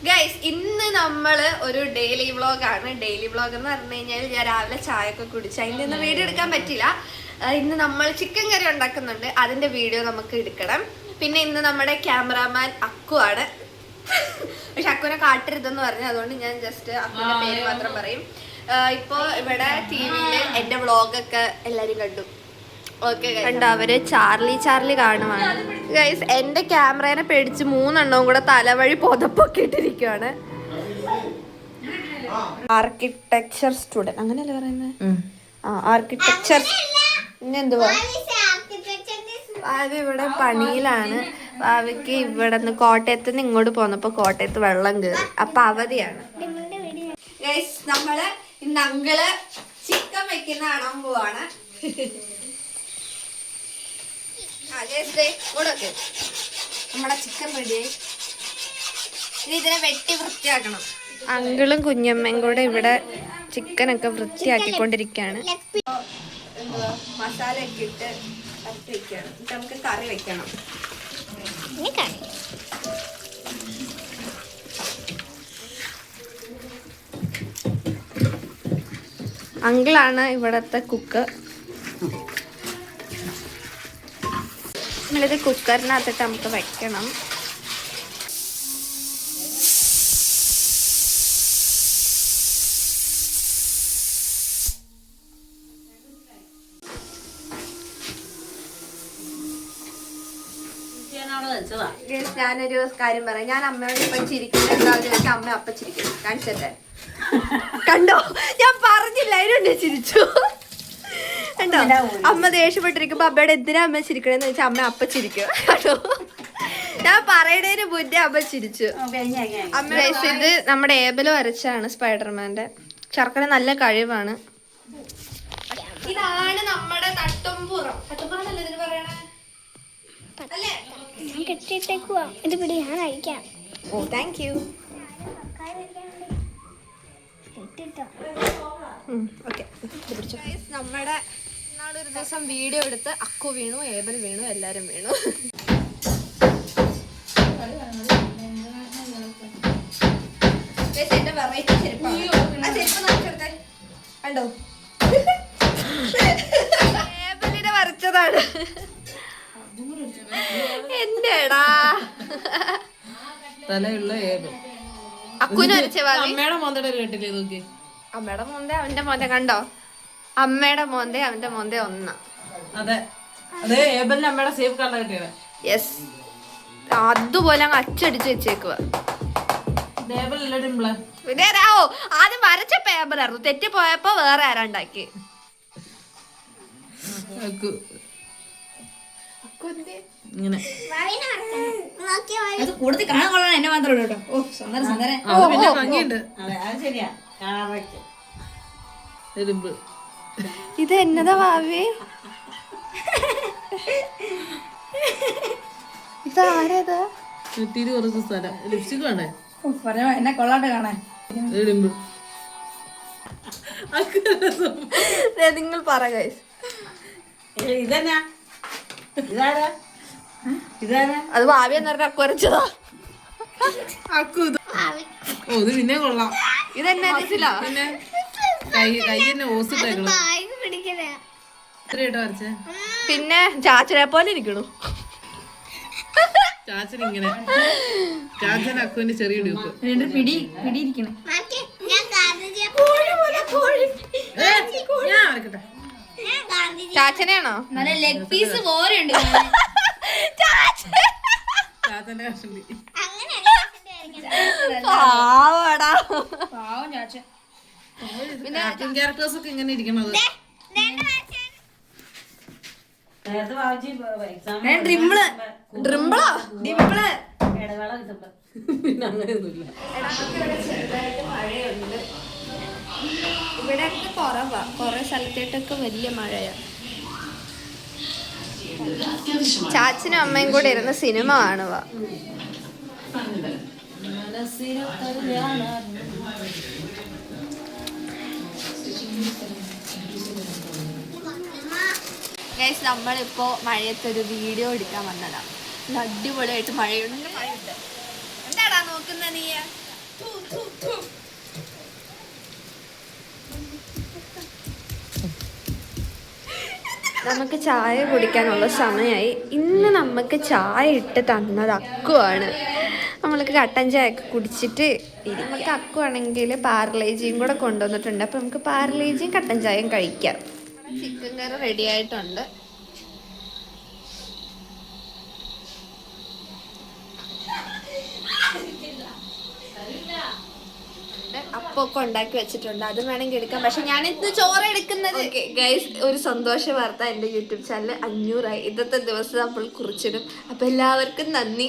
Guys ഇന്ന് നമ്മള് ഒരു ഡെയിലി വ്ളോഗാണ്. ഡെയിലി വ്ളോഗ് എന്ന് പറഞ്ഞു കഴിഞ്ഞാൽ ഞാൻ രാവിലെ ചായ ഒക്കെ കുടിച്ച് അതിൻ്റെ ഒന്നും വീഡിയോ എടുക്കാൻ പറ്റില്ല. ഇന്ന് നമ്മൾ ചിക്കൻ കറി ഉണ്ടാക്കുന്നുണ്ട്, അതിന്റെ വീഡിയോ നമുക്ക് എടുക്കണം. പിന്നെ ഇന്ന് നമ്മുടെ ക്യാമറാമാൻ അക്കു ആണ്. പക്ഷെ അക്കുവിനെ കാട്ടരുതെന്ന് പറഞ്ഞു, അതുകൊണ്ട് ഞാൻ ജസ്റ്റ് അക്കുവിന്റെ പേര് മാത്രം പറയും. ഇപ്പൊ ഇവിടെ ടിവിയില് എന്റെ വ്ളോഗൊക്കെ എല്ലാരും കണ്ടു. ഓക്കെ കണ്ടോ, അവര് ചാർലി കാണുവാണ്. ഗൈസ് എന്റെ ക്യാമറേനെ പേടിച്ച് 3 എണ്ണവും കൂടെ തലവഴി പൊതപ്പൊക്കെ ഇട്ടിരിക്കുവാണ്. ആർക്കിടെക്ചർ സ്റ്റുഡന്റ് അങ്ങനെയല്ലേ പറയുന്നത്? ആർക്കിടെക്ചർ. പിന്നെന്തുവാ, ഭാവി ഇവിടെ പണിയിലാണ്. ഭാവിക്ക് ഇവിടെ നിന്ന് കോട്ടയത്ത് നിന്ന് ഇങ്ങോട്ട് പോന്നപ്പോ കോട്ടയത്ത് വെള്ളം കയറി, അപ്പൊ അവധിയാണ്. ഗൈസ് നമ്മള് ഇന്ന് അങ്കിള് ചിക്കൻ വെക്കുന്ന കാണാൻ പോവാണ്. നമ്മുടെ ചിക്കൻ റെഡിയായി. ഇനി ഇതിനെ വെട്ടി വൃത്തിയാക്കണം. അങ്കിളും കുഞ്ഞമ്മയും കൂടെ ഇവിടെ ചിക്കനൊക്കെ വൃത്തിയാക്കിക്കൊണ്ടിരിക്കുകയാണ്. മസാല ഒക്കെ ഇട്ട് വെക്കണം. നമുക്ക് കറി വെക്കണം. അങ്കിളാണ് ഇവിടത്തെ കുക്ക്. നമ്മളിത് കുക്കറിനകത്തിട്ട് നമുക്ക് വെക്കണം. ഞാനൊരു കാര്യം പറയാം. ഞാൻ അമ്മയോട് ഇപ്പൊ ചിരിക്കുന്നത് എന്താണെന്ന് ചോദിച്ചാൽ അമ്മ അപ്പ ചിരിക്കും. കാണിച്ചല്ലേ, കണ്ടോ? ഞാൻ പറഞ്ഞില്ല, അതിനുണ്ട് ചിരിച്ചു. കണ്ടോ, അമ്മ ദേഷ്യപ്പെട്ടിരിക്കുമ്പോ അമ്മയുടെ എന്തിനാ അമ്മ ചിരിക്കണെന്ന് വെച്ചാൽ അമ്മ അപ്പ ചിരിക്കും. കേട്ടോ, ഞാൻ പറയണേന് മുന്നേ അമ്മ ചിരിച്ചു. അമ്മ ഇത് നമ്മുടെ ഏബല് വരച്ചാണ് സ്പൈഡർമാന്റെ. ശർക്കര നല്ല കഴിവാണ്. ഇതാണ് നമ്മുടെ തട്ടുംപുറം. തട്ടുംപുറം അല്ലേ ഇതിന് പറയണേ? ഓ താങ്ക് യു. നമ്മുടെ നാളൊരു ദിവസം വീഡിയോ എടുത്ത് അക്കു വീണു, ഏബൽ വീണു, എല്ലാരും വീണു. എന്റെ വെറൈറ്റി ചെരുപ്പാണ്. ആ ചെരുപ്പ് നോക്കിയെടുത്തേ, കണ്ടോ? ഏബലിനെ വരച്ചതാണ്. എന്റെടാ തലയുള്ള ഏബൽ. അക്കുവിനെ വരച്ച അമ്മയുടെ മോന്തയുടെ കേട്ടില്ലേ നോക്കി? അമ്മയുടെ മോന്തെ അവന്റെ മോന്തെ കണ്ടോ? അമ്മയുടെ മോന്തെ അവന്റെ മോന്തെ ഒന്നാ. അതെ അതെ, ഏബലിന്റെ അമ്മയുടെ സേഫ് കളർ കിട്ടിയത്. യെസ്, അതുപോലെ അങ്ങ് അച്ചടിച്ച് വെച്ചേക്കുക. ആദ്യം വരച്ച പേപ്പറായിരുന്നു, തെറ്റിപ്പോയപ്പോ വേറെ ആരാണ്ടാക്കി. ഇങ്ങനെ കൂടുതൽ കാണാൻ കൊള്ളാൻ എന്നെ മാത്രമേ കേട്ടോ. ഓ സുന്ദര സുന്ദരൻ. പിന്നെ ഭംഗിയുണ്ട്. ശരിയാ. ഇത് എന്നതാ ഭാവി? ഇതാരതാ? ചുറ്റിന് കുറച്ച് സ്ഥലം ലിപ്സ്റ്റിക് വേണ്ടേ? പറഞ്ഞ എന്നെ കൊള്ളാണ്ട് കാണാൻ. നിങ്ങൾ പറ ഗൈസ്. ഇതെന്നാ? ഇതാരാ? ഇതാരാ? അത് ഭാവി എന്ന് പറഞ്ഞ അക്കു വരച്ചതാ. ഓ ഇത് പിന്നെ കൊള്ളാം. ഇതെന്നെ പിന്നെ കൈ തന്നെ ഓസിട്ടേക്കണം. എത്രയായിട്ട് വരച്ചേ? പിന്നെ ചാച്ചനെ പോലെ ഇരിക്കണു. ചാച്ചൻ ഇങ്ങനെ, ചാച്ചൻ അക്കുവിന്റെ ചെറിയ ഡ്യൂപ്പ്. പിടിയിരിക്കണം. ഞാൻ വരക്കട്ടെ. ചാച്ചനെയാണോ? നല്ല ലെഗ് പീസ് പോലെ ഉണ്ട്. ചാച്ചന്റെ കഷണ്ടി. പാവടാ. പാവം ചാച്ചൻ. പിന്നെ കാർട്ടൂൺ ക്യാരക്ടേഴ്സ് ഒക്കെ ഇങ്ങനെ ഇരിക്കണത്. ഡ്രിംബിളോ? പിന്നെ അങ്ങനെയൊന്നുമില്ല. മഴയുണ്ട് ഇവിടെ, കുറവാ. കുറെ സ്ഥലത്തേട്ടൊക്കെ വലിയ മഴയാ. ചാച്ചനും അമ്മയും കൂടെ ഇരുന്ന് സിനിമ കാണുക. ഗൈസ് നമ്മളിപ്പോ മഴയത്തൊരു വീഡിയോ എടുക്കാൻ വന്നതാ. അടിപൊളിയായിട്ട് മഴയുണ്ട്. എന്താടാ നോക്കുന്ന നീ? നമുക്ക് ചായ കുടിക്കാനുള്ള സമയമായി. ഇന്ന് നമുക്ക് ചായ ഇട്ട് തന്നത് അക്കുവാണ്. നമ്മൾക്ക് കട്ടൻ ചായ ഒക്കെ കുടിച്ചിട്ട് നമുക്ക് അക്കു ആണെങ്കിൽ പാർലേജിയും കൂടെ കൊണ്ടുവന്നിട്ടുണ്ട്. അപ്പം നമുക്ക് പാർലേജിയും കട്ടൻ ചായയും കഴിക്കാം. ചിക്കൻ കറി റെഡി ആയിട്ടുണ്ട്. അപ്പൊക്കെ ഉണ്ടാക്കി വെച്ചിട്ടുണ്ട്, അത് വേണമെങ്കിൽ എടുക്കാം. പക്ഷെ ഞാൻ ഇന്ന് ചോറ് എടുക്കുന്നത്. ഗൈസ്, ഒരു സന്തോഷ വാർത്ത, എൻ്റെ യൂട്യൂബ് ചാനൽ 500 ആയി. ഇന്നത്തെ ദിവസം നമ്മൾ കുറിച്ചിടും. അപ്പം എല്ലാവർക്കും നന്ദി.